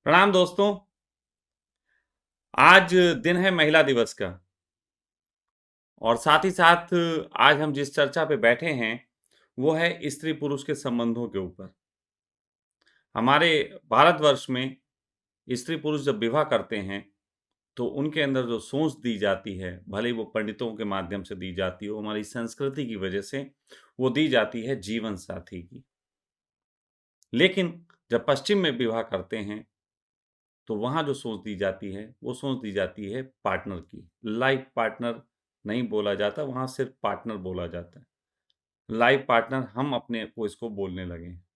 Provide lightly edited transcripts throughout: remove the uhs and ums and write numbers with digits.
प्रणाम दोस्तों। आज दिन है महिला दिवस का और साथ ही साथ आज हम जिस चर्चा पे बैठे हैं वो है स्त्री पुरुष के संबंधों के ऊपर। हमारे भारतवर्ष में स्त्री पुरुष जब विवाह करते हैं तो उनके अंदर जो सोच दी जाती है, भले ही वो पंडितों के माध्यम से दी जाती हो, हमारी संस्कृति की वजह से वो दी जाती है जीवन साथी की। लेकिन जब पश्चिम में विवाह करते हैं तो वहाँ जो सोच दी जाती है, वो सोच दी जाती है पार्टनर की। लाइफ पार्टनर नहीं बोला जाता, वहाँ सिर्फ़ पार्टनर बोला जाता है। लाइफ पार्टनर हम अपने को इसको बोलने लगे हैं।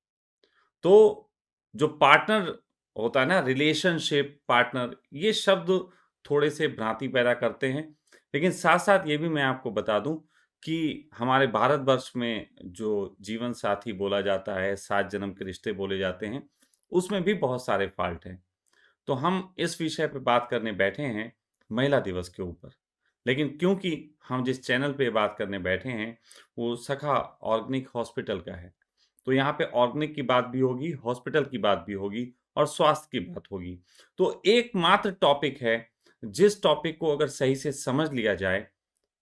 तो जो पार्टनर होता है ना, रिलेशनशिप, पार्टनर, ये शब्द थोड़े-से भ्रांति पैदा करते हैं। लेकिन साथ-साथ ये भी मैं आपको बता दूँ कि हमारे भारतवर्ष में जो जीवन साथी बोला जाता है, 7 जन्म के रिश्ते बोले जाते हैं, उसमें भी बहुत सारे फ़ॉल्ट हैं। तो हम इस विषय पे बात करने बैठे हैं महिला दिवस के ऊपर। लेकिन क्योंकि हम जिस चैनल पे बात करने बैठे हैं, वो सखा ऑर्गेनिक हॉस्पिटल का है। तो यहाँ पे ऑर्गेनिक की बात भी होगी, हॉस्पिटल की बात भी होगी और स्वास्थ्य की बात होगी। तो एकमात्र टॉपिक है, जिस टॉपिक को अगर सही से समझ लिया जाए,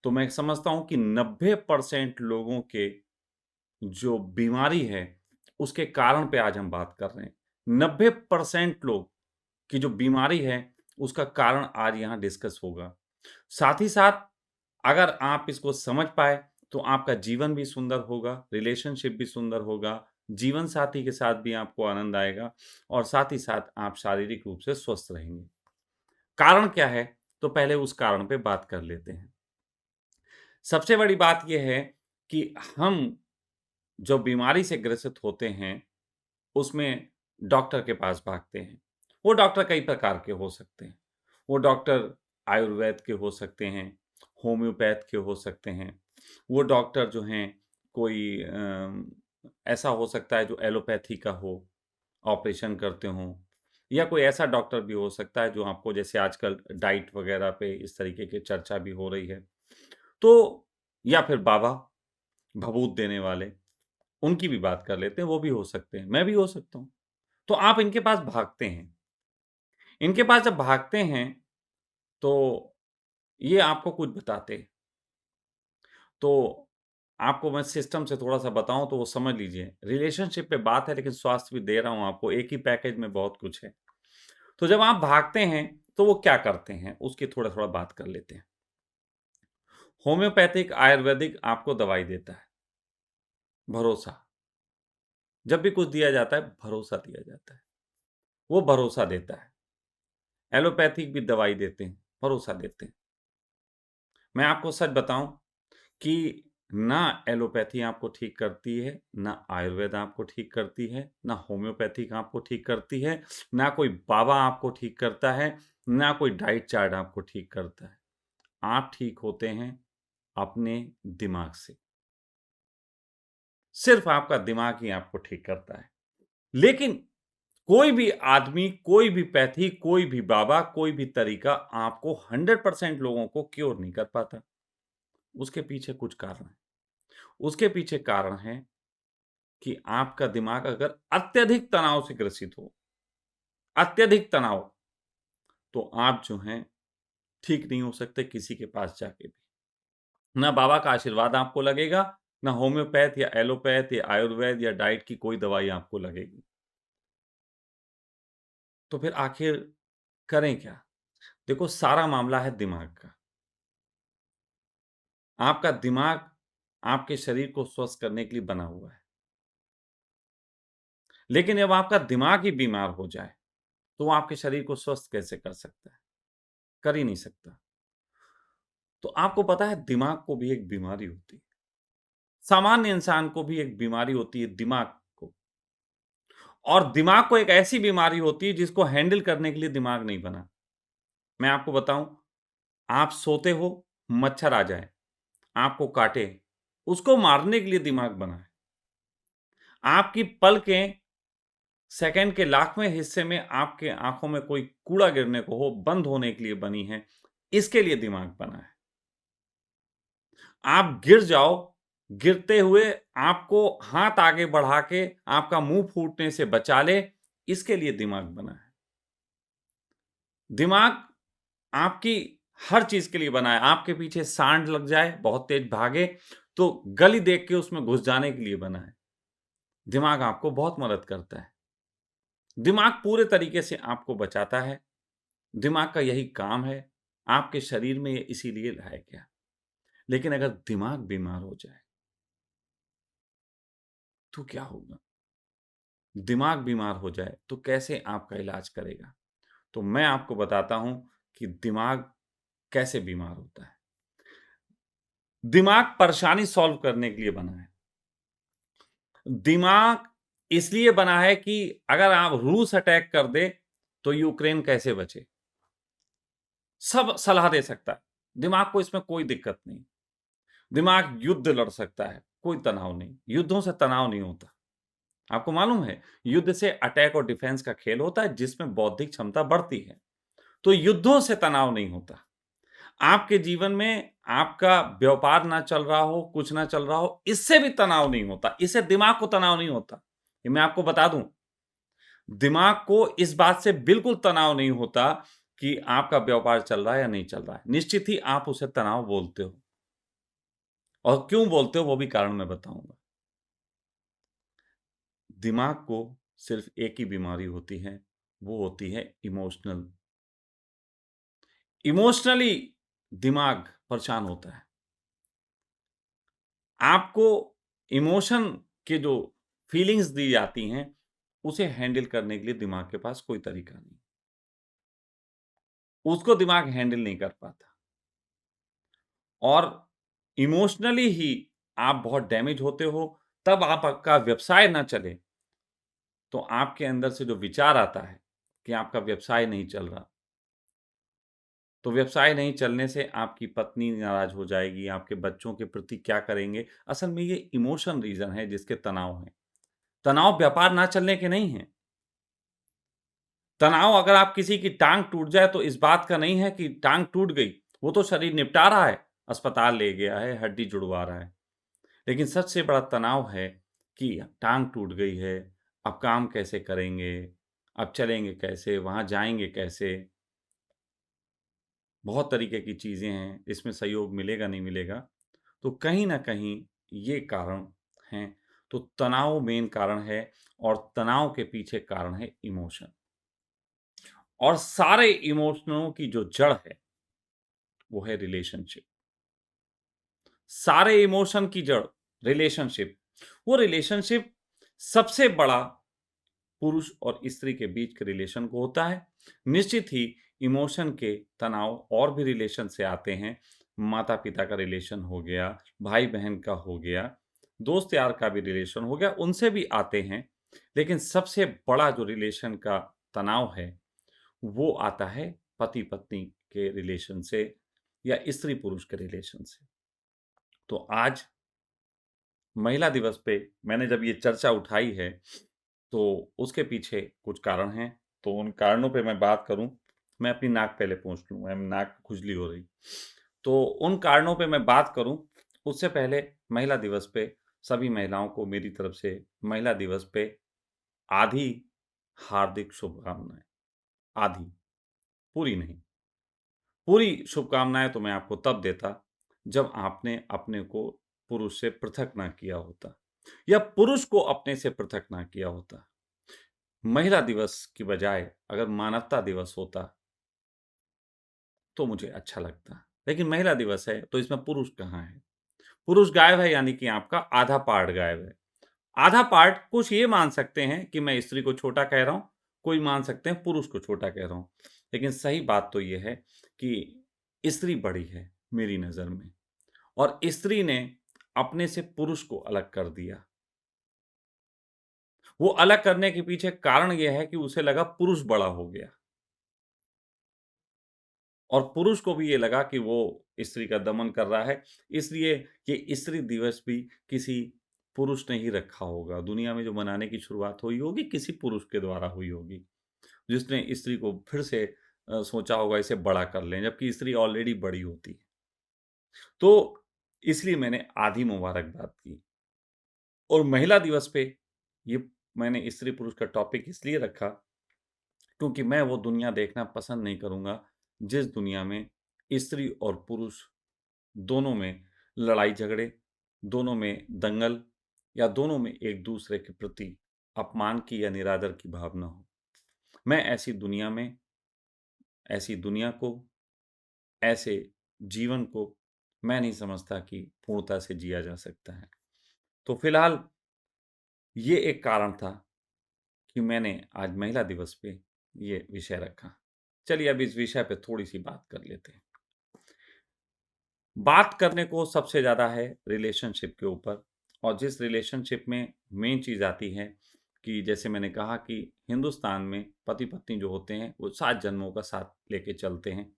तो मैं समझता हूँ कि 90% लोगों के जो बीमारी है, उसके कारण पे आज हम बात कर रहे हैं। 90% लोग की जो बीमारी है, उसका कारण आज यहाँ डिस्कस होगा। साथ ही साथ अगर आप इसको समझ पाए, तो आपका जीवन भी सुंदर होगा, रिलेशनशिप भी सुंदर होगा, जीवन साथी के साथ भी आपको आनंद आएगा और साथ ही साथ आप शारीरिक रूप से स्वस्थ रहेंगे। कारण क्या है? तो पहले उस कारण पे बात कर लेते हैं। सबसे बड़ी बात ये है कि हम जो बीमारी से ग्रसित होते हैं, उसमें डॉक्टर के पास भागते हैं। वो डॉक्टर कई प्रकार के हो सकते हैं। वो डॉक्टर आयुर्वेद के हो सकते हैं, होम्योपैथ के हो सकते हैं। वो डॉक्टर जो हैं कोई ऐसा हो सकता है जो एलोपैथी का हो, ऑपरेशन करते हों या कोई ऐसा डॉक्टर भी हो सकता है जो आपको जैसे आजकल डाइट वगैरह पे इस तरीके की चर्चा भी हो रही है। तो या फिर बाबा, भभूत देने वाले, उनकी भी बात कर लेते हैं, वो भी हो सकते हैं, मैं भी हो सकता हूँ। तो आप इनके पास भागते हैं। इनके पास जब भागते हैं, तो ये आपको कुछ बताते हैं। तो आपको मैं सिस्टम से थोड़ा-सा बताऊँ तो वो समझ लीजिए। रिलेशनशिप पे बात है लेकिन स्वास्थ्य भी दे रहा हूँ आपको, एक ही पैकेज में बहुत कुछ है। तो जब आप भागते हैं, तो वो क्या करते हैं, उसकी थोड़ा-थोड़ा बात कर लेते हैं। होम्योपैथिक, आयुर्वेदिक आपको दवाई देता है, भरोसा। जब भी कुछ दिया जाता है, भरोसा दिया जाता है। वो भरोसा देता है। एलोपैथिक भी दवाई देते हैं, भरोसा देते हैं। मैं आपको सच बताऊँ कि ना एलोपैथी आपको ठीक करती है, ना आयुर्वेद आपको ठीक करती है, ना होम्योपैथिक आपको ठीक करती है, ना कोई बाबा आपको ठीक करता है, ना कोई डाइट चार्ट आपको ठीक करता है। आप ठीक होते हैं अपने दिमाग से। सिर्फ़ आपका दिमाग ही आपको ठीक करता है। लेकिन कोई भी आदमी, कोई भी पैथी, कोई भी बाबा, कोई भी तरीका आपको 100% लोगों को क्योर नहीं कर पाता। उसके पीछे कुछ कारण हैं। उसके पीछे कारण है कि आपका दिमाग अगर अत्यधिक तनाव से ग्रसित हो, अत्यधिक तनाव, तो आप जो हैं ठीक नहीं हो सकते किसी के पास जाके भी। ना बाबा का आशीर्वाद आपको लगेगा, ना होम्योपैथ या एलोपैथ या आयुर्वेद या डाइट की कोई दवाई आपको लगेगी। तो फिर आखिर करें क्या? देखो, सारा मामला है दिमाग का। आपका दिमाग आपके शरीर को स्वस्थ करने के लिए बना हुआ है। लेकिन जब आपका दिमाग ही बीमार हो जाए, तो वो आपके शरीर को स्वस्थ कैसे कर सकता है? कर ही नहीं सकता। तो आपको पता है दिमाग को भी एक बीमारी होती है। सामान्य इंसान को भी एक बीमारी होती है दिमाग को। और दिमाग को एक ऐसी बीमारी होती है जिसको हैंडल करने के लिए दिमाग नहीं बना। मैं आपको बताऊँ, आप सोते हो, मच्छर आ जाए, आपको काटे, उसको मारने के लिए दिमाग बना है। आपकी पलकें सेकंड के लाखवें हिस्से में आपके आँखों में कोई कूड़ा गिरने को हो, बंद होने के लिए बनी है, इसके लिए दिमाग बना है। आप गिर जाओ, गिरते हुए आपको हाथ आगे बढ़ा के आपका मुँह फूटने से बचा ले, इसके लिए दिमाग बना है। दिमाग आपकी हर चीज़ के लिए बना है। आपके पीछे सांड लग जाए, बहुत तेज़ भागे, तो गली देख के उसमें घुस जाने के लिए बना है। दिमाग आपको बहुत मदद करता है। दिमाग पूरे तरीके से आपको बचाता है। दिमाग का यही काम है। आपके शरीर में ये इसीलिए लाया गया। लेकिन अगर दिमाग बीमार हो जाए, तो क्या होगा? दिमाग बीमार हो जाए, तो कैसे आपका इलाज करेगा? तो मैं आपको बताता हूँ कि दिमाग कैसे बीमार होता है। दिमाग परेशानी सॉल्व करने के लिए बना है। दिमाग इसलिए बना है कि अगर आप रूस अटैक कर दे, तो यूक्रेन कैसे बचे? सब सलाह दे सकता है। दिमाग को इसमें कोई दिक्कत नहीं। दिमाग युद्ध लड़ सकता है, कोई तनाव नहीं। युद्धों से तनाव नहीं होता। आपको मालूम है, युद्ध से अटैक और डिफेंस का खेल होता है, जिसमें बौद्धिक क्षमता बढ़ती है। तो युद्धों से तनाव नहीं होता। आपके जीवन में आपका व्यापार ना चल रहा हो, कुछ ना चल रहा हो, इससे भी तनाव नहीं होता। इससे दिमाग को तनाव नहीं होता। ये मैं आपको बता दूँ। दिमाग को इस बात से बिल्कुल तनाव नहीं होता कि आपका व्यापार चल रहा है या नहीं चल रहा है। निश्चित ही आप उसे तनाव बोलते हो और क्यों बोलते हो वो भी कारण मैं बताऊँगा। दिमाग को सिर्फ़ एक ही बीमारी होती है, वो होती है इमोशनल। इमोशनली दिमाग परेशान होता है। आपको इमोशन के जो फीलिंग्स दी जाती हैं, उसे हैंडल करने के लिए दिमाग के पास कोई तरीका नहीं। उसको दिमाग हैंडल नहीं कर पाता और इमोशनली ही आप बहुत डैमेज होते हो, तब आपका व्यवसाय ना चले, तो आपके अंदर से जो विचार आता है कि आपका व्यवसाय नहीं चल रहा, तो व्यवसाय नहीं चलने से आपकी पत्नी नाराज़ हो जाएगी, आपके बच्चों के प्रति क्या करेंगे? असल में ये इमोशन रीज़न है जिसके तनाव हैं। तनाव व्यापार ना चलने के नहीं हैं। तनाव अगर आप किसी की टाँग टूट जाए तो इस बात का नहीं है कि टाँग टूट गई, वो तो शरीर निपटा रहा है, अस्पताल ले गया है, हड्डी जुड़वा रहा है। लेकिन सबसे बड़ा तनाव है कि टाँग टूट गई है, अब काम कैसे करेंगे? अब चलेंगे कैसे? वहाँ जाएँगे कैसे? बहुत तरीके की चीज़ें हैं, इसमें सहयोग मिलेगा, नहीं मिलेगा। तो कहीं न कहीं ये कारण हैं। तो तनाव मेन कारण है और तनाव के पीछे कारण है इमोशन और सारे इमोशनों की जो जड़ है, वो है रिलेशनशिप। सारे इमोशन की जड़ रिलेशनशिप। वो रिलेशनशिप सबसे बड़ा पुरुष और स्त्री के बीच के रिलेशन को होता है। निश्चित ही इमोशन के तनाव और भी रिलेशन से आते हैं। माता-पिता का रिलेशन हो गया, भाई-बहन का हो गया, दोस्त यार का भी रिलेशन हो गया, उनसे भी आते हैं। लेकिन सबसे बड़ा जो रिलेशन का तनाव है, वो आता है पति-पत्नी के रिलेशन से या स्त्री-पुरुष के रिलेशन से। तो आज महिला दिवस पे मैंने जब ये चर्चा उठाई है, तो उसके पीछे कुछ कारण हैं। तो उन कारणों पे मैं बात करूँ, मैं अपनी नाक पहले पोंछ लूँ, नाक में खुजली हो रही। तो उन कारणों पे मैं बात करूँ, उससे पहले महिला दिवस पे सभी महिलाओं को मेरी तरफ से महिला दिवस पे आधी हार्दिक शुभकामनाएँ। आधी, पूरी नहीं। पूरी शुभकामनाएँ तो मैं आपको तब देता, जब आपने अपने को पुरुष से पृथक ना किया होता या पुरुष को अपने से पृथक ना किया होता। महिला दिवस की बजाय अगर मानवता दिवस होता, तो मुझे अच्छा लगता। लेकिन महिला दिवस है, तो इसमें पुरुष कहाँ है? पुरुष गायब है यानी कि आपका आधा पार्ट गायब है। आधा पार्ट कुछ ये मान सकते हैं कि मैं स्त्री को छोटा कह रहा हूँ, कोई मान सकते हैं पुरुष को छोटा कह रहा हूँ। लेकिन सही बात तो ये है कि स्त्री बड़ी है मेरी नज़र में और स्त्री ने अपने से पुरुष को अलग कर दिया। वो अलग करने के पीछे कारण ये है कि उसे लगा पुरुष बड़ा हो गया और पुरुष को भी ये लगा कि वो स्त्री का दमन कर रहा है, इसलिए ये स्त्री दिवस भी किसी पुरुष ने ही रखा होगा। दुनिया में जो मनाने की शुरुआत हुई होगी, किसी पुरुष के द्वारा हुई होगी, जिसने स्त्री को फिर से सोचा होगा इसे बड़ा कर लें, जबकि स्त्री ऑलरेडी बड़ी होती है। तो इसलिए मैंने आधी मुबारकबाद की और महिला दिवस पे ये मैंने स्त्री-पुरुष का टॉपिक इसलिए रखा क्योंकि मैं वो दुनिया देखना पसंद नहीं करूँगा, जिस दुनिया में स्त्री और पुरुष दोनों में लड़ाई-झगड़े, दोनों में दंगल या दोनों में एक-दूसरे के प्रति अपमान की या निरादर की भावना हो। मैं ऐसी दुनिया को, ऐसे जीवन को मैं नहीं समझता कि पूर्णता से जिया जा सकता है। तो फिलहाल ये एक कारण था कि मैंने आज महिला दिवस पे ये विषय रखा। चलिए अब इस विषय पे थोड़ी-सी बात कर लेते हैं। बात करने को सबसे ज़्यादा है रिलेशनशिप के ऊपर, और जिस रिलेशनशिप में मेन चीज़ आती है कि जैसे मैंने कहा कि हिंदुस्तान में पति-पत्नी जो होते हैं वो 7 जन्मों का साथ लेके चलते हैं,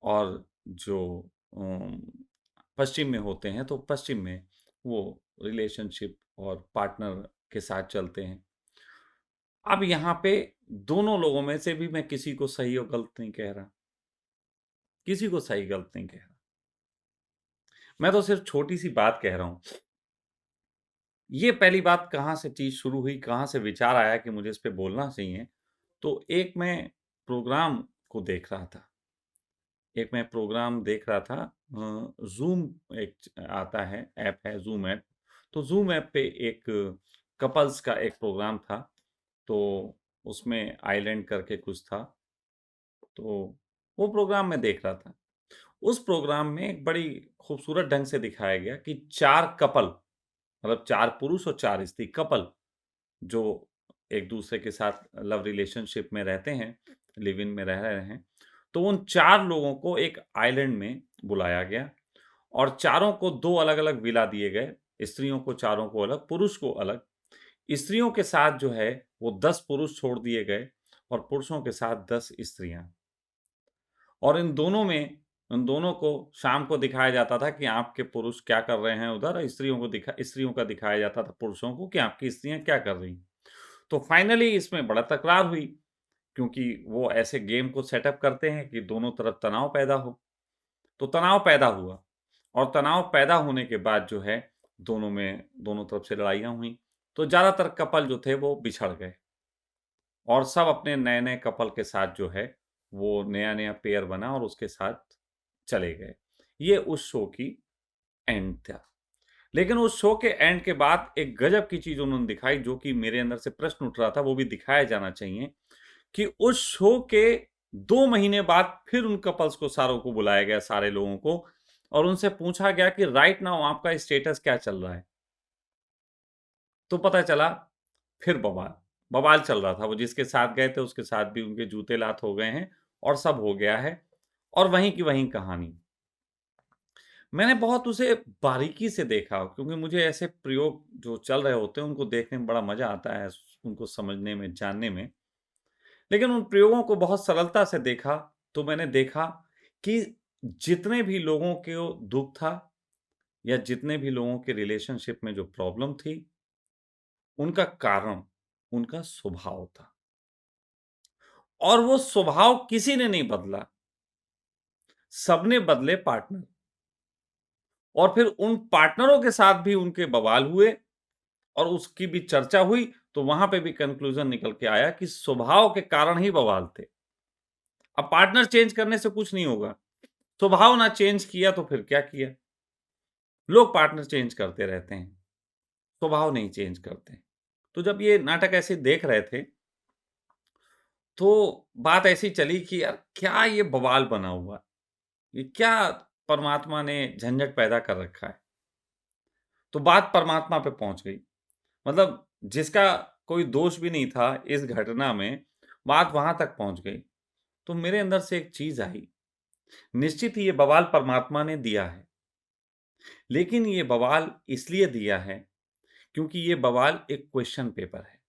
और जो अम, पश्चिम में होते हैं तो पश्चिम में वो रिलेशनशिप और पार्टनर के साथ चलते हैं। अब यहाँ पे दोनों लोगों में से भी मैं किसी को सही और गलत नहीं कह रहा, किसी को सही गलत नहीं कह रहा। मैं तो सिर्फ छोटी-सी बात कह रहा हूँ। ये पहली बात कहाँ से चीज़ शुरू हुई, कहाँ से विचार आया कि मुझे इस पे बोलना चाहिए। तो एक मैं प्रोग्राम को देख रहा था। एक मैं प्रोग्राम देख रहा था, ज़ूम एक आता है, ऐप है ज़ूम ऐप। तो ज़ूम ऐप पे एक कपल्स का एक प्रोग्राम था। तो उसमें आइलैंड करके कुछ था। तो वो प्रोग्राम मैं देख रहा था। उस प्रोग्राम में एक बड़ी खूबसूरत ढंग से दिखाया गया कि 4 कपल, मतलब 4 पुरुष और 4 स्त्री कपल जो एक-दूसरे के साथ लव रिलेशनशिप में रहते हैं, लिव इन में रह रहे हैं, तो उन 4 लोगों को एक आइलैंड में बुलाया गया और चारों को 2 अलग-अलग विला दिए गए। स्त्रियों को चारों को अलग, पुरुष को अलग। स्त्रियों के साथ जो है वो 10 पुरुष छोड़ दिए गए और पुरुषों के साथ 10 स्त्रियाँ। और इन दोनों को शाम को दिखाया जाता था कि आपके पुरुष क्या कर रहे हैं उधर, और स्त्रियों का दिखाया जाता था पुरुषों को कि आपकी स्त्रियाँ क्या कर रही हैं। तो फाइनली इसमें बड़ा तकरार हुई, क्योंकि वो ऐसे गेम को सेटअप करते हैं कि दोनों तरफ तनाव पैदा हो। तो तनाव पैदा हुआ, और तनाव पैदा होने के बाद जो है दोनों तरफ से लड़ाइयाँ हुई। तो ज़्यादातर कपल जो थे वो बिछड़ गए, और सब अपने नए-नए कपल के साथ जो है वो नया-नया पेयर बना और उसके साथ चले गए। ये उस शो की एंड था। लेकिन उस शो के एंड के बाद एक गज़ब की चीज़ उन्होंने दिखाई, जो कि मेरे अंदर से प्रश्न उठ रहा था, वो भी दिखाया जाना चाहिए कि उस शो के 2 महीने बाद फिर उन कपल्स को सारों को बुलाया गया, सारे लोगों को, और उनसे पूछा गया कि राइट नाउ आपका स्टेटस क्या चल रहा है? तो पता चला फिर बवाल। बवाल चल रहा था। वो जिसके साथ गए थे उसके साथ भी उनके जूते लात हो गए हैं और सब हो गया है, और वहीं की वहीं कहानी। मैंने बहुत उसे बारीकी से देखा, क्योंकि मुझे ऐसे प्रयोग जो चल रहे होते हैं उनको देखने में बड़ा मज़ा आता है, उनको समझने में, जानने में। लेकिन उन प्रयोगों को बहुत सरलता से देखा, तो मैंने देखा कि जितने भी लोगों को दुःख था या जितने भी लोगों के रिलेशनशिप में जो प्रॉब्लम थी, उनका कारण उनका स्वभाव था। और वो स्वभाव किसी ने नहीं बदला, सबने बदले पार्टनर। और फिर उन पार्टनरों के साथ भी उनके बवाल हुए और उसकी भी चर्चा हुई, तो वहाँ पे भी कन्क्लूज़न निकल के आया कि स्वभाव के कारण ही बवाल थे। अब पार्टनर चेंज करने से कुछ नहीं होगा, स्वभाव ना चेंज किया तो फिर क्या किया? लोग पार्टनर चेंज करते रहते हैं, स्वभाव नहीं चेंज करते। तो जब ये नाटक ऐसे देख रहे थे, तो बात ऐसी चली कि यार क्या ये बवाल बना हुआ है? ये क्या परमात्मा ने झंझट पैदा कर रखा है? तो बात परमात्मा पे पहुँच गई। मतलब जिसका कोई दोष भी नहीं था इस घटना में, बात वहाँ तक पहुँच गई। तो मेरे अंदर से एक चीज़ आई, निश्चित ही ये बवाल परमात्मा ने दिया है, लेकिन ये बवाल इसलिए दिया है क्योंकि ये बवाल एक क्वेश्चन पेपर है।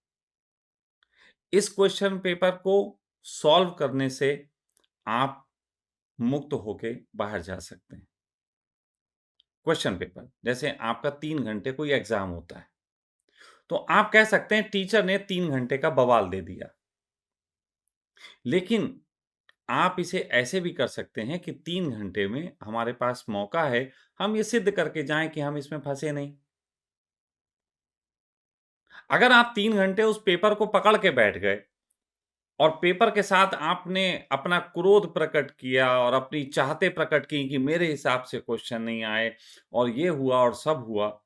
इस क्वेश्चन पेपर को सॉल्व करने से आप मुक्त होके बाहर जा सकते हैं। क्वेश्चन पेपर, जैसे आपका 3 घंटे कोई एग्ज़ाम होता है, तो आप कह सकते हैं टीचर ने 3 घंटे का बवाल दे दिया। लेकिन आप इसे ऐसे भी कर सकते हैं कि 3 घंटे में हमारे पास मौका है, हम ये सिद्ध करके जाएँ कि हम इसमें फँसे नहीं। अगर आप 3 घंटे उस पेपर को पकड़ के बैठ गए और पेपर के साथ आपने अपना क्रोध प्रकट किया और अपनी चाहतें प्रकट की कि मेरे हिसाब से क्वेश्चन नहीं आए और ये हुआ और सब हुआ,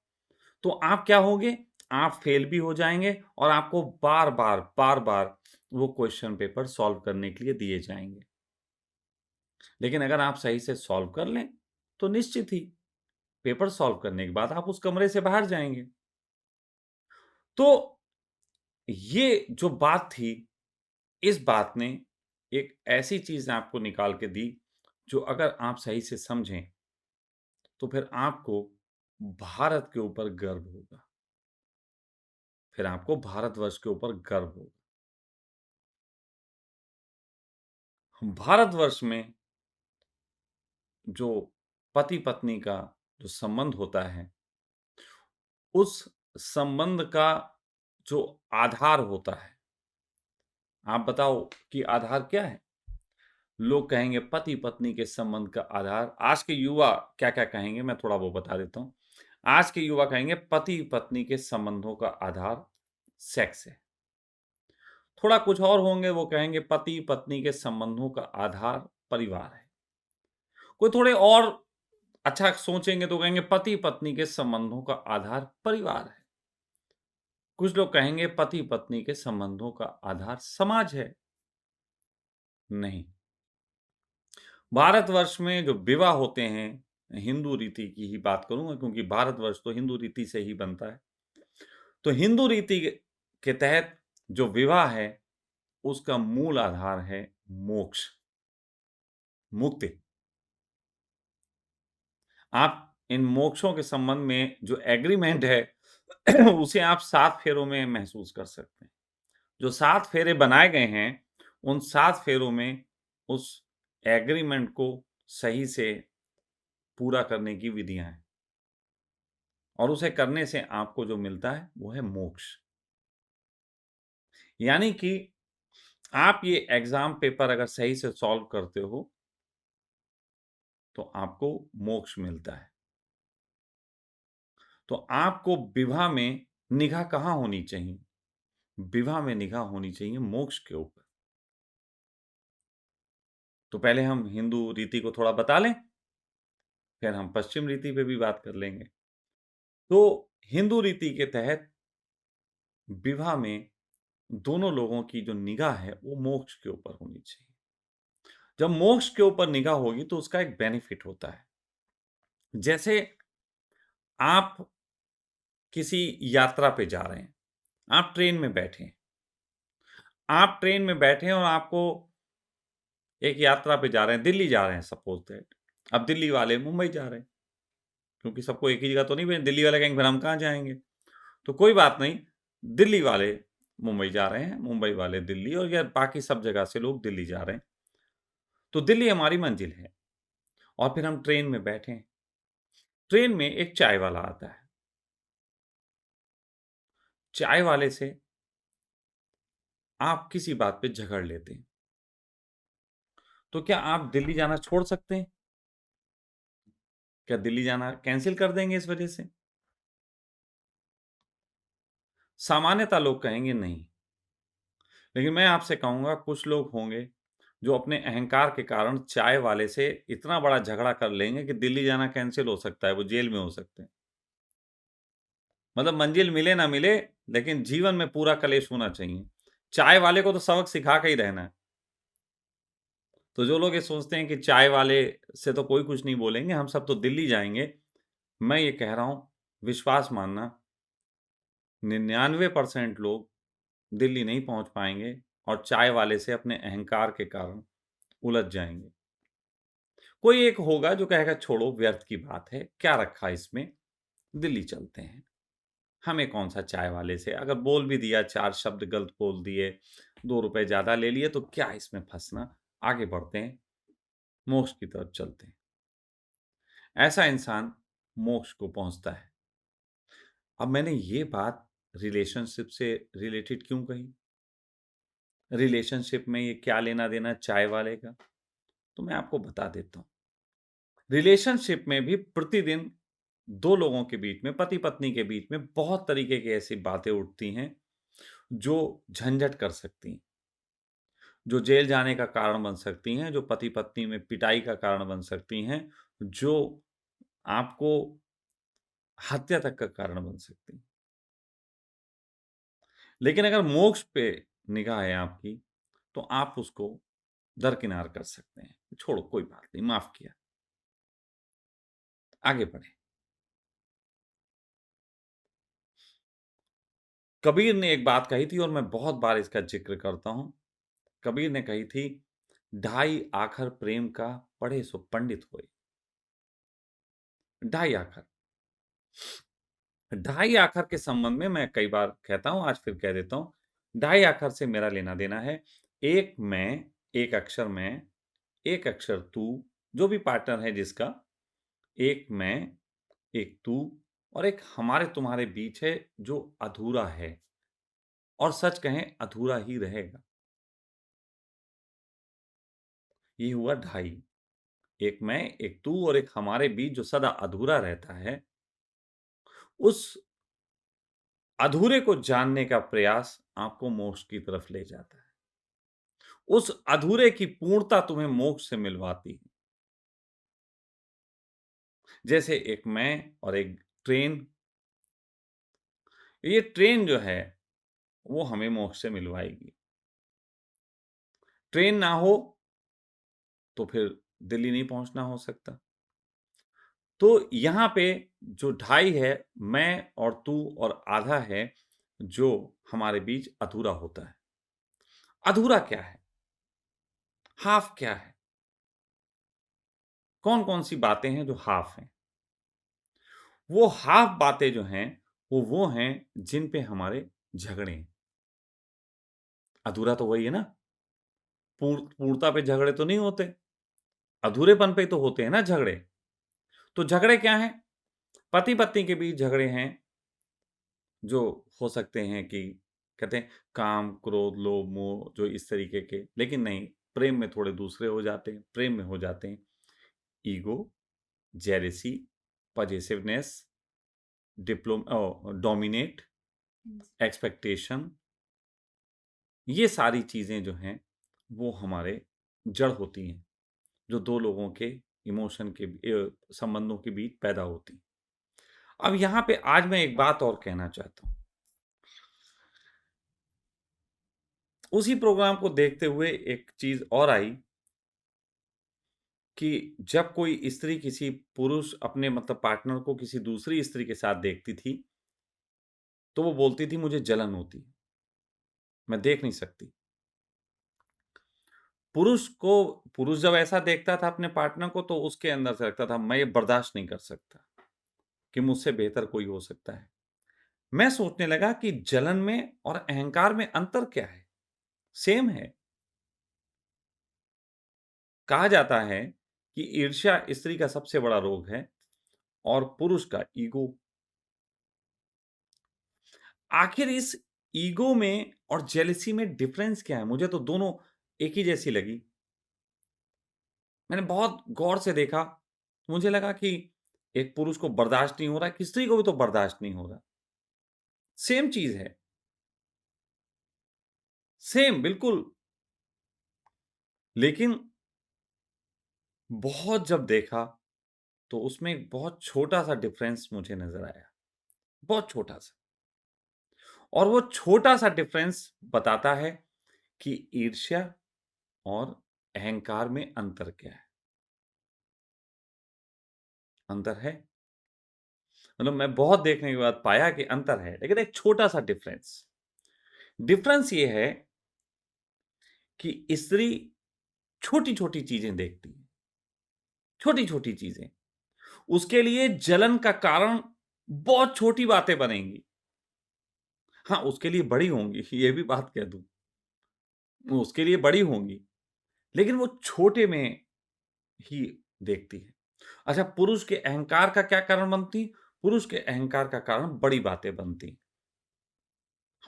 तो आप क्या होंगे? आप फेल भी हो जाएँगे और आपको बार-बार, बार-बार वो क्वेश्चन पेपर सॉल्व करने के लिए दिए जाएँगे। लेकिन अगर आप सही से सॉल्व कर लें, तो निश्चित ही पेपर सॉल्व करने के बाद आप उस कमरे से बाहर जाएँगे। तो ये जो बात थी, इस बात ने एक ऐसी चीज़ आपको निकाल के दी, जो अगर आप सही से समझें, तो फिर आपको भारत के ऊपर गर्व होगा। फिर आपको भारतवर्ष के ऊपर गर्व होगा। भारतवर्ष में जो पति-पत्नी का जो संबंध होता है, उस संबंध का जो आधार होता है, आप बताओ कि आधार क्या है? लोग कहेंगे पति-पत्नी के संबंध का आधार आज के युवा क्या-क्या कहेंगे मैं थोड़ा वो बता देता हूँ। आज के युवा कहेंगे पति-पत्नी के संबंधों का आधार सेक्स है। थोड़ा कुछ और होंगे वो कहेंगे पति-पत्नी के संबंधों का आधार परिवार है। कोई थोड़े और अच्छा सोचेंगे तो कहेंगे पति-पत्नी के संबंधों का आधार परिवार है। कुछ लोग कहेंगे पति-पत्नी के संबंधों का आधार समाज है। नहीं, भारतवर्ष में जो विवाह होते हैं, हिंदू रीति की ही बात करूँगा क्योंकि भारतवर्ष तो हिंदू रीति से ही बनता है। तो हिंदू रीति के तहत जो विवाह है, उसका मूल आधार है मोक्ष, मुक्ति। आप इन मोक्षों के संबंध में जो एग्रीमेंट है, उसे आप 7 फेरों में महसूस कर सकते हैं। जो 7 फेरे बनाए गए हैं, उन 7 फेरों में उस एग्रीमेंट को सही से पूरा करने की विधियाँ हैं और उसे करने से आपको जो मिलता है, वो है मोक्ष। यानी कि आप ये एग्ज़ाम पेपर अगर सही से सॉल्व करते हो, तो आपको मोक्ष मिलता है। तो आपको विवाह में निगाह कहाँ होनी चाहिए? विवाह में निगाह होनी चाहिए मोक्ष के ऊपर। तो पहले हम हिंदू रीति को थोड़ा बता लें, फिर हम पश्चिम रीति पे भी बात कर लेंगे। तो हिंदू रीति के तहत विवाह में दोनों लोगों की जो निगाह है, वो मोक्ष के ऊपर होनी चाहिए। जब मोक्ष के ऊपर निगाह होगी तो उसका एक बेनिफिट होता है। जैसे आप किसी यात्रा पे जा रहे हैं, आप ट्रेन में बैठे हैं। आप ट्रेन में बैठे हैं और आपको एक यात्रा पे जा रहे हैं, दिल्ली जा रहे हैं सपोज़ दैट। अब दिल्ली वाले मुंबई जा रहे हैं, क्योंकि सबको एक ही जगह तो नहीं भेज दिल्ली वाले कहेंगे फिर हम कहाँ जाएँगे? तो कोई बात नहीं, दिल्ली वाले मुंबई जा रहे हैं, मुंबई वाले दिल्ली और या बाकी सब जगह से लोग दिल्ली जा रहे हैं। तो दिल्ली हमारी मंजिल है और फिर हम ट्रेन में बैठे हैं। ट्रेन में एक चाय वाला आता है। चाय वाले से आप किसी बात पे झगड़ लेते हैं। तो क्या आप दिल्ली जाना छोड़ सकते हैं? क्या दिल्ली जाना कैंसल कर देंगे इस वजह से? सामान्यतः लोग कहेंगे नहीं। लेकिन मैं आपसे कहूँगा कुछ लोग होंगे जो अपने अहंकार के कारण चाय वाले से इतना बड़ा झगड़ा कर लेंगे कि दिल्ली जाना कैंसल हो सकता है, वो जेल में हो सकते हैं। मतलब मंजिल मिले ना मिले, लेकिन जीवन में पूरा कलेश होना चाहिए। चाय वाले को तो सबक सिखा के ही रहना है। तो जो लोग ये सोचते हैं कि चाय वाले से तो कोई कुछ नहीं बोलेंगे, हम सब तो दिल्ली जाएँगे। मैं ये कह रहा हूँ, विश्वास मानना 99% लोग दिल्ली नहीं पहुँच पाएँगे और चाय वाले से अपने अहंकार के कारण उलझ जाएँगे। कोई एक होगा जो कहेगा छोड़ो व्यर्थ की बात है, क्या रखा इसमें, दिल्ली चलते हैं। हमें कौन-सा चाय वाले से अगर बोल भी दिया 4 शब्द गलत बोल दिए, 2 रुपए ज़्यादा ले लिए तो क्या इसमें फँसना, आगे बढ़ते हैं, मोक्ष की तरफ चलते हैं। ऐसा इंसान मोक्ष को पहुँचता है। अब मैंने ये बात रिलेशनशिप से रिलेटेड क्यों कही? रिलेशनशिप में ये क्या लेना-देना चाय वाले का? तो मैं आपको बता देता हूँ। रिलेशनशिप में भी प्रतिदिन 2 लोगों के बीच में, पति-पत्नी के बीच में बहुत तरीके की ऐसी बातें उठती हैं, जो झंझट कर सकती हैं। जो जेल जाने का कारण बन सकती हैं, जो पति-पत्नी में पिटाई का कारण बन सकती हैं, जो आपको हत्या तक का कारण बन सकती हैं। लेकिन अगर मोक्ष पे निगाह है आपकी, तो आप उसको दरकिनार कर सकते हैं। छोड़ो कोई बात नहीं, माफ़ किया, आगे बढ़ें। कबीर ने एक बात कही थी और मैं बहुत बार इसका ज़िक्र करता हूँ। कबीर ने कही थी, "ढाई आखर प्रेम का पढ़े सो पंडित होए।" ढाई आखर। ढाई आखर के संबंध में मैं कई बार कहता हूँ, आज फिर कह देता हूँ। ढाई आखर से मेरा लेना-देना है, एक मैं, एक अक्षर मैं, एक अक्षर तू, जो भी पार्टनर है जिसका, एक मैं, एक तू और एक हमारे-तुम्हारे बीच है जो अधूरा है और सच कहें अधूरा ही रहेगा। ये हुआ ढाई। एक मैं, एक तू और एक हमारे बीच जो सदा अधूरा रहता है, उस अधूरे को जानने का प्रयास आपको मोक्ष की तरफ ले जाता है। उस अधूरे की पूर्णता तुम्हें मोक्ष से मिलवाती है। जैसे एक मैं और एक ट्रेन, ये ट्रेन जो है, वो हमें मोक्ष से मिलवाएगी। ट्रेन ना हो, तो फिर दिल्ली नहीं पहुँचना हो सकता। तो यहाँ पे जो ढाई है, मैं और तू और आधा है, जो हमारे बीच अधूरा होता है। अधूरा क्या है? हाफ़ क्या है? कौन-कौन सी बातें हैं जो हाफ़ हैं? वो हाफ़ बातें जो हैं, वो हैं जिन पे हमारे झगड़े हैं। अधूरा तो वही है ना, पूर्णता पे झगड़े तो नहीं होते, अधूरेपन पे तो होते हैं ना झगड़े। तो झगड़े क्या हैं? पति-पत्नी के बीच झगड़े हैं, जो हो सकते हैं कि कहते हैं काम, क्रोध, लोभ, मोह जो इस तरीके के, लेकिन नहीं, प्रेम में थोड़े दूसरे हो जाते हैं। प्रेम में हो जाते हैं ego, jealousy, possessiveness, dominate, expectation, ये सारी चीज़ें जो हैं, वो हमारे जड़ होती हैं, जो 2 लोगों के इमोशन के संबंधों के बीच पैदा होती हैं। अब यहाँ पे आज मैं एक बात और कहना चाहता हूँ। उसी प्रोग्राम को देखते हुए एक चीज़ और आई कि जब कोई स्त्री किसी पुरुष अपने मतलब पार्टनर को किसी दूसरी स्त्री के साथ देखती थी, तो वो बोलती थी मुझे जलन होती है, मैं देख नहीं सकती। पुरुष जब ऐसा देखता था अपने पार्टनर को तो उसके अंदर से लगता था मैं ये बर्दाश्त नहीं कर सकता कि मुझसे बेहतर कोई हो सकता है। मैं सोचने लगा कि जलन में और अहंकार में अंतर क्या है? सेम है। कहा जाता है कि ईर्ष्या स्त्री का सबसे बड़ा रोग है और पुरुष का ईगो। आखिर इस ईगो में और जेलसी में डिफरेंस क्या है? मुझे तो दोनों एक ही जैसी लगी। मैंने बहुत गौर से देखा, मुझे लगा कि एक पुरुष को बर्दाश्त नहीं हो रहा है, कि स्त्री को भी तो बर्दाश्त नहीं हो रहा। सेम चीज़ है, सेम बिल्कुल। लेकिन बहुत जब देखा, तो उसमें एक बहुत छोटा-सा डिफरेंस मुझे नज़र आया, बहुत छोटा-सा। और वो छोटा-सा डिफरेंस बताता है कि ईर्ष्या और अहंकार में अंतर क्या है। अंतर है? मतलब मैं बहुत देखने के बाद पाया कि अंतर है, लेकिन एक छोटा-सा डिफरेंस। डिफरेंस ये है कि स्त्री छोटी-छोटी चीज़ें देखती है, छोटी-छोटी चीज़ें। उसके लिए जलन का कारण बहुत छोटी बातें बनेंगी। हाँ, उसके लिए बड़ी होंगी, ये भी बात कह दूँ। उसके लिए बड़ी होंगी, लेकिन वो छोटे में ही देखती है। अच्छा, पुरुष के अहंकार का क्या कारण बनती? पुरुष के अहंकार का कारण बड़ी बातें बनती।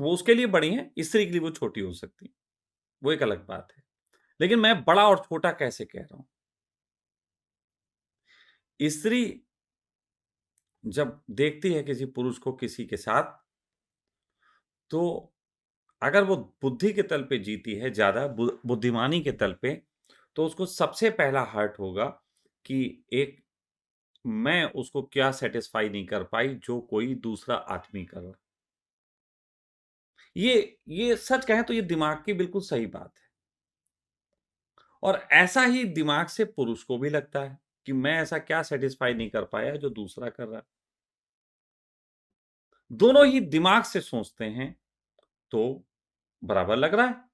वो उसके लिए बड़ी हैं, स्त्री के लिए वो छोटी हो सकती हैं, वो एक अलग बात है। लेकिन मैं बड़ा और छोटा कैसे कह रहा हूँ? स्त्री जब देखती है किसी पुरुष को किसी के साथ, तो अगर वो बुद्धि के तल पे जीती है ज़्यादा बुद्धिमानी के तल पे, तो उसको सबसे पहला हर्ट होगा कि एक मैं उसको क्या सैटिस्फाई नहीं कर पाई जो कोई दूसरा आदमी कर रहा। ये ये सच कहें तो ये दिमाग की बिल्कुल सही बात है और ऐसा ही दिमाग से पुरुष को भी लगता है कि मैं ऐसा क्या सैटिस्फाई नहीं कर पाया जो दूसरा कर रहा है। दोनों ही दिमाग से सोचते हैं तो बराबर लग रहा है।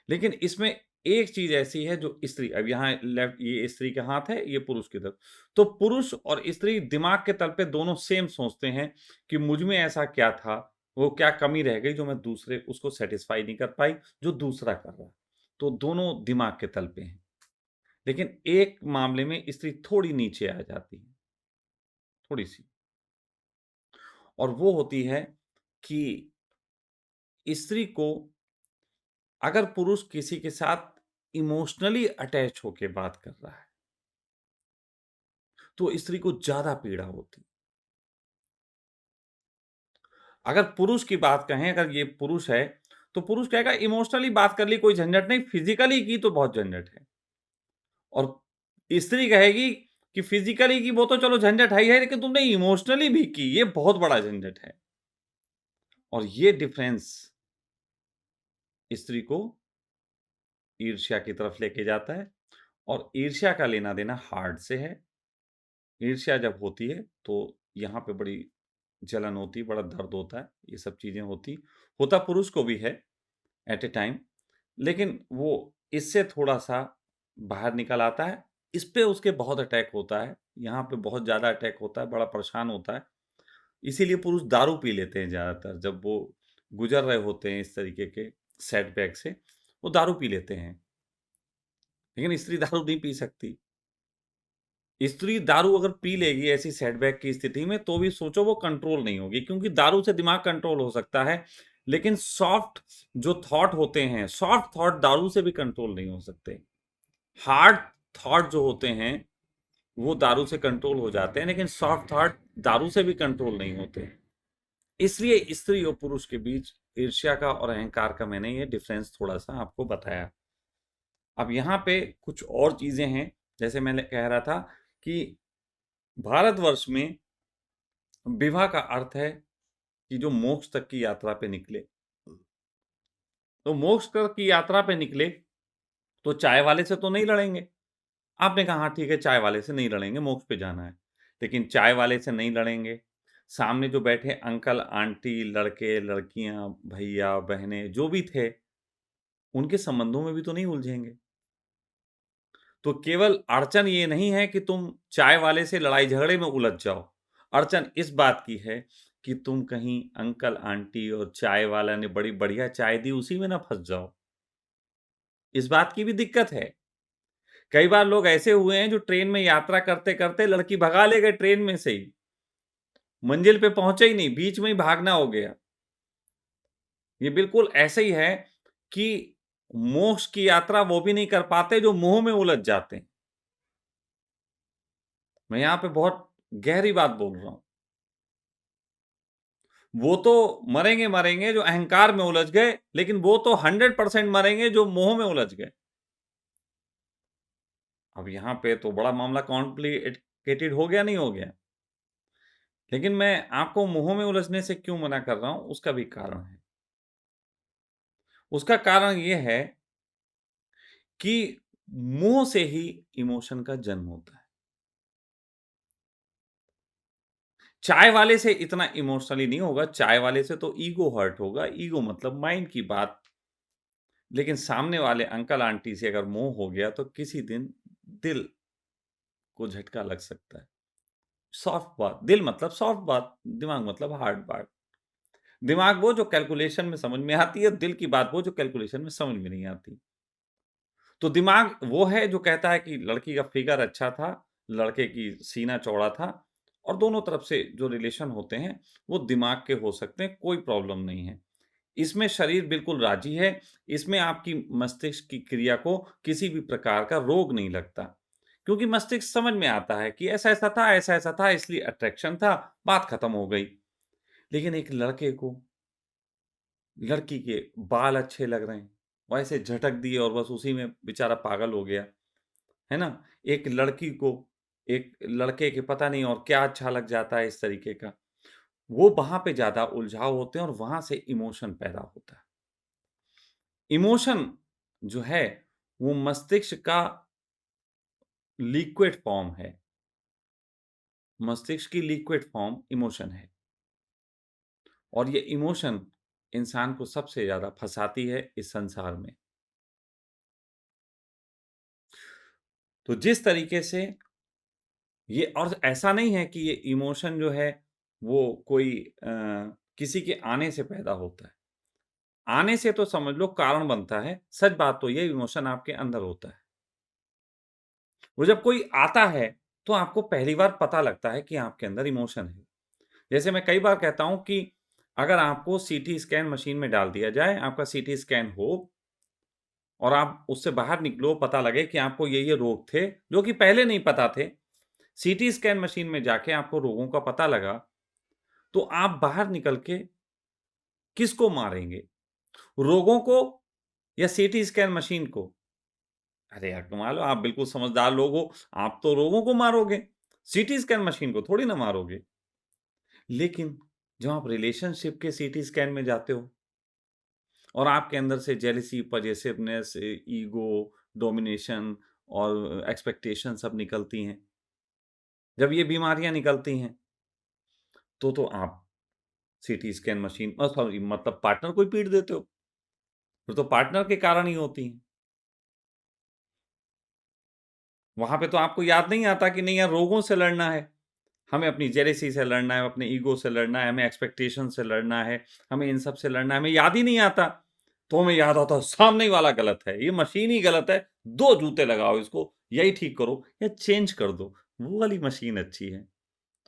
लेकिन इसमें एक चीज़ ऐसी है जो स्त्री अब यहाँ लेफ्ट ये स्त्री का हाथ है, ये पुरुष की तरफ। तो पुरुष और स्त्री दिमाग के तल पे दोनों सेम सोचते हैं कि मुझ में ऐसा क्या था, वो क्या कमी रह गई जो मैं दूसरे उसको सैटिस्फाई नहीं कर पाई, जो दूसरा कर रहा है। तो दोनों दिमाग के तल पे हैं। लेकिन एक मामले में स्त्री थोड़ी नीचे आ जाती है, थोड़ी-सी और वो होती है कि स्त्री को अगर पुरुष किसी के साथ इमोशनली अटैच होके बात कर रहा है, तो स्त्री को ज़्यादा पीड़ा होती। अगर पुरुष की बात कहें, अगर ये पुरुष है, तो पुरुष कहेगा इमोशनली बात कर ली कोई झंझट नहीं, फिज़िकली की तो बहुत झंझट है। और स्त्री कहेगी कि फिज़िकली की वो तो चलो झंझट है ही है, लेकिन तुमने इमोशनली भी की, ये बहुत बड़ा झंझट है। और ये डिफ़रेंस स्त्री को ईर्ष्या की तरफ लेके जाता है और ईर्ष्या का लेना-देना हार्ट से है। ईर्ष्या जब होती है, तो यहाँ पे बड़ी जलन होती, बड़ा दर्द होता है, ये सब चीज़ें होती। होता पुरुष को भी है एट अ टाइम, लेकिन वो इससे थोड़ा-सा बाहर निकल आता है। इस पे उसके बहुत अटैक होता है, यहाँ पे बहुत ज़्यादा अटैक होता है, बड़ा परेशान होता है। इसीलिए पुरुष दारू पी लेते हैं ज़्यादातर, जब वो गुज़र रहे होते हैं इस तरीके के सेटबैक से, वो दारू पी लेते हैं। लेकिन स्त्री दारू नहीं पी सकती। स्त्री दारू अगर पी लेगी ऐसी सेटबैक की स्थिति में, तो भी सोचो वो कंट्रोल नहीं होगी क्योंकि दारू से दिमाग कंट्रोल हो सकता है, लेकिन सॉफ्ट जो थॉट होते हैं, सॉफ्ट थॉट दारू से भी कंट्रोल नहीं हो सकते। हार्ड थॉट जो होते हैं, वो दारू से कंट्रोल हो जाते हैं, लेकिन सॉफ्ट थॉट दारू से भी कंट्रोल नहीं होते। इसलिए स्त्री और पुरुष के बीच ईर्ष्या का और अहंकार का मैंने ये डिफरेंस थोड़ा-सा आपको बताया। अब यहाँ पे कुछ और चीज़ें हैं, जैसे मैंने कह रहा था कि भारतवर्ष में विवाह का अर्थ है कि जो मोक्ष तक की यात्रा पे निकले। तो मोक्ष तक की यात्रा पे निकले, तो चाय वाले से तो नहीं लड़ेंगे। आपने कहा हाँ ठीक है, चाय वाले से नहीं लड़ेंगे, मोक्ष पे जाना है। लेकिन चाय वाले से नहीं लड़ेंगे, सामने जो बैठे अंकल, आंटी, लड़के, लड़कियाँ, भैया, बहनें जो भी थे, उनके संबंधों में भी तो नहीं उलझेंगे। तो केवल अड़चन ये नहीं है कि तुम चाय वाले से लड़ाई-झगड़े में उलझ जाओ। अड़चन इस बात की है कि तुम कहीं अंकल, आंटी और चाय वाला ने बड़ी बढ़िया चाय दी, उसी में ना फँस जाओ। इस बात की भी दिक्कत है। कई बार लोग ऐसे हुए हैं जो ट्रेन में यात्रा करते-करते लड़की भगा ले गए ट्रेन में से ही। मंजिल पे पहुँचे ही नहीं, बीच में ही भागना हो गया। ये बिल्कुल ऐसे ही है कि मोक्ष की यात्रा वो भी नहीं कर पाते जो मोह में उलझ जाते हैं। मैं यहाँ पे बहुत गहरी बात बोल रहा हूँ। वो तो मरेंगे-मरेंगे जो अहंकार में उलझ गए, लेकिन वो तो 100% मरेंगे जो मोह में उलझ गए। अब यहाँ पे तो बड़ा मामला कॉम्प्लिकेटेड हो गया, नहीं हो गया? लेकिन मैं आपको मोह में उलझने से क्यों मना कर रहा हूँ, उसका भी कारण है। उसका कारण ये है कि मोह से ही इमोशन का जन्म होता है। चाय वाले से इतना इमोशनली नहीं होगा, चाय वाले से तो ईगो हर्ट होगा, ईगो मतलब माइंड की बात। लेकिन सामने वाले अंकल आंटी से अगर मोह हो गया तो किसी दिन दिल को झटका लग सकता है। सॉफ्ट बात, दिल मतलब सॉफ्ट बात, दिमाग मतलब हार्ड बात। दिमाग वो जो कैलकुलेशन में समझ में आती है, दिल की बात वो जो कैलकुलेशन में समझ में नहीं आती। तो दिमाग वो है जो कहता है कि लड़की का फिगर अच्छा था, लड़के की सीना चौड़ा था और दोनों तरफ से जो रिलेशन होते हैं, वो दिमाग के हो सकते हैं, कोई प्रॉब्लम नहीं है। इसमें शरीर बिल्कुल राज़ी है, इसमें आपकी मस्तिष्क की क्रिया को किसी भी प्रकार का रोग नहीं लगता। क्योंकि मस्तिष्क समझ में आता है कि ऐसा-ऐसा था, ऐसा-ऐसा था, इसलिए अट्रैक्शन था, बात खत्म हो गई। लेकिन एक लड़के को लड़की के बाल अच्छे लग रहे हैं, वो ऐसे झटक दिए और बस उसी में बेचारा पागल हो गया, है ना? एक लड़की को एक लड़के के पता नहीं और क्या अच्छा लग जाता है इस तरीके का। वो वहाँ पे ज़्यादा उलझाव होते हैं और वहाँ से इमोशन पैदा होता है। इमोशन जो है, वो मस्तिष्क का लिक्विड फॉर्म है। मस्तिष्क की लिक्विड फॉर्म इमोशन है और ये इमोशन इंसान को सबसे ज़्यादा फँसाती है इस संसार में। तो जिस तरीके से ये और ऐसा नहीं है कि ये इमोशन जो है वो कोई किसी के आने से पैदा होता है। आने से तो समझ लो कारण बनता है, सच बात तो ये इमोशन आपके अंदर होता है। वो जब कोई आता है, तो आपको पहली बार पता लगता है कि आपके अंदर इमोशन है। जैसे मैं कई बार कहता हूँ कि अगर आपको सीटी स्कैन मशीन में डाल दिया जाए, आपका सीटी स्कैन हो और आप उससे बाहर निकलो, पता लगे कि आपको ये रोग थे, जो कि पहले नहीं पता थे। सीटी स्कैन मशीन में जाके आपको रोगों का पता लगा, तो आप बाहर निकल के किसको मारेंगे? रोगों को या सीटी स्कैन मशीन को? अरे यार कमाल हो, आप बिल्कुल समझदार लोग हो, आप तो रोगों को मारोगे, सीटी स्कैन मशीन को थोड़ी ना मारोगे। लेकिन जब आप रिलेशनशिप के सीटी स्कैन में जाते हो और आपके अंदर से जेलसी, पजेसिवनेस, ईगो, डोमिनेशन और एक्सपेक्टेशन सब निकलती हैं। जब ये बीमारियाँ निकलती हैं, तो आप सीटी स्कैन मशीन सॉरी मतलब पार्टनर को ही पीट देते हो। फिर तो पार्टनर के कारण ही होती हैं। वहाँ पे तो आपको याद नहीं आता कि नहीं यार रोगों से लड़ना है। हमें अपनी जेलसी से लड़ना है, अपने ईगो से लड़ना है, हमें एक्सपेक्टेशन से लड़ना है, हमें इन सब से लड़ना है, हमें याद ही नहीं आता। तो हमें याद आता है सामने वाला गलत है, ये मशीन ही गलत है, 2 जूते लगाओ इसको, यही ठीक करो या चेंज कर दो। वो वाली मशीन अच्छी है,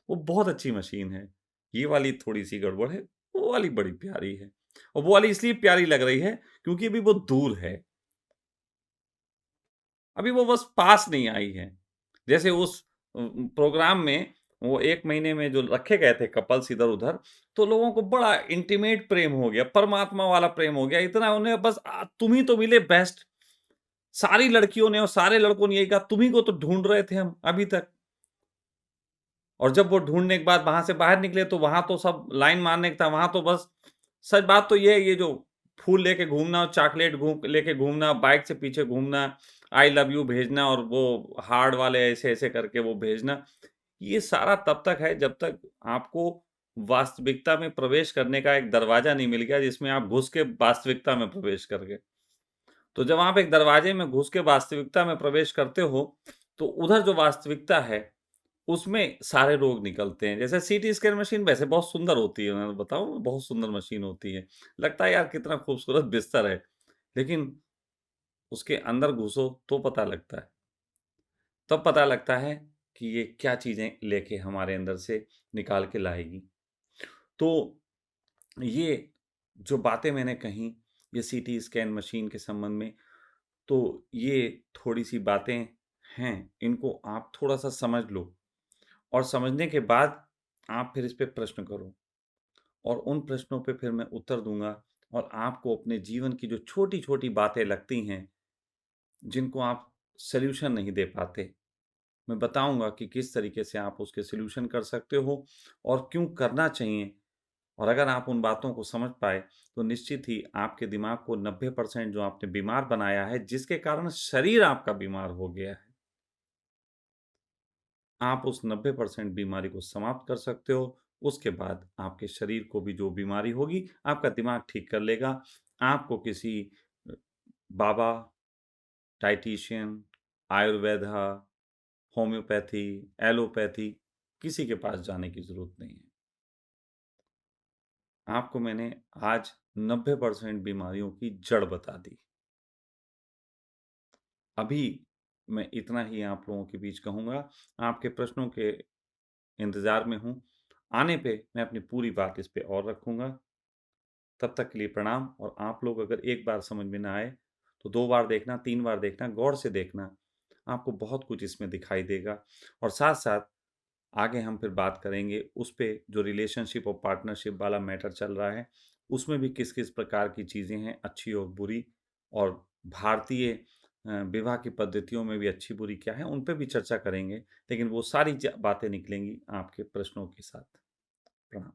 वो बहुत अच्छी मशीन है। ये वाली थोड़ी-सी गड़बड़ है, वो वाली बड़ी प्यारी है। और वो वाली इसलिए प्यारी लग रही है क्योंकि अभी वो दूर है। अभी वो बस पास नहीं आई है। जैसे उस प्रोग्राम में वो 1 महीने में जो रखे गए थे कपल्स इधर-उधर, तो लोगों को बड़ा इंटीमेट प्रेम हो गया, परमात्मा वाला प्रेम हो गया। इतना उन्हें बस तुम ही तो मिले बेस्ट। सारी लड़कियों ने और सारे लड़कों ने यही कहा, "तुम ही को तो ढूँढ रहे थे हम अभी तक।" और जब वो ढूँढने के बाद वहाँ से बाहर निकले तो वहाँ तो सब लाइन मारने का था, वहाँ तो बस सच बात तो ये है ये जो फूल लेके घूमना और चॉकलेट लेके घूमना, बाइक से पीछे घूमना, आई लव यू भेजना और वो हार्ट वाले ऐसे-ऐसे करके वो भेजना, ये सारा तब तक है जब तक आपको वास्तविकता में प्रवेश करने का एक दरवाज़ा नहीं मिल गया जिसमें आप घुस के वास्तविकता में प्रवेश कर गए। तो जब आप एक दरवाजे में घुस के वास्तविकता में प्रवेश करते हो, तो उधर जो वास्तविकता है उसमें सारे रोग निकलते हैं। जैसे सीटी स्कैन मशीन वैसे बहुत सुंदर होती है, मैं बताऊँ बहुत सुंदर मशीन होती है। लगता है यार कितना खूबसूरत बिस्तर है, लेकिन उसके अंदर घुसो तो पता लगता है। तब पता लगता है कि ये क्या चीज़ें लेके हमारे अंदर से निकाल के लाएगी। तो ये जो बातें मैंने कहीं ये सीटी स्कैन मशीन के संबंध में, तो ये थोड़ी-सी बातें हैं, इनको आप थोड़ा-सा समझ लो और समझने के बाद आप फिर इस पे प्रश्न करो। और उन प्रश्नों पे फिर मैं उत्तर दूँगा और आपको अपने जीवन की जो छोटी-छोटी बातें लगती हैं, जिनको आप सॉल्यूशन नहीं दे पाते, मैं बताऊँगा कि किस तरीके से आप उसके सॉल्यूशन कर सकते हो और क्यों करना चाहिए। और अगर आप उन बातों को समझ पाए, तो निश्चित ही आपके दिमाग को 90% जो आपने बीमार बनाया है, जिसके कारण शरीर आपका बीमार हो गया है, आप उस 90% बीमारी को समाप्त कर सकते हो। उसके बाद आपके शरीर को भी जो बीमारी होगी, आपका दिमाग ठीक कर लेगा। आपको किसी अ, बाबा, डायटीशियन, आयुर्वेदा, होम्योपैथी, एलोपैथी किसी के पास जाने की ज़रूरत नहीं है। आपको मैंने आज 90% बीमारियों की जड़ बता दी। अभी मैं इतना ही आप लोगों के बीच कहूँगा। आपके प्रश्नों के इंतज़ार में हूँ। आने पे मैं अपनी पूरी बात इस पे और रखूँगा। तब तक के लिए प्रणाम और आप लोग अगर एक बार समझ में ना आए, तो 2 बार देखना, 3 बार देखना, गौर से देखना। आपको बहुत कुछ इसमें दिखाई देगा और साथ-साथ आगे हम फिर बात करेंगे उस पे जो रिलेशनशिप और पार्टनरशिप वाला मैटर चल रहा है, उसमें भी किस-किस प्रकार की चीज़ें हैं, अच्छी और बुरी, और भारतीय विवाह की पद्धतियों में भी अच्छी-बुरी क्या है, उन पे भी चर्चा करेंगे। लेकिन वो सारी ज बातें निकलेंगी आपके प्रश्नों के साथ। प्रणाम।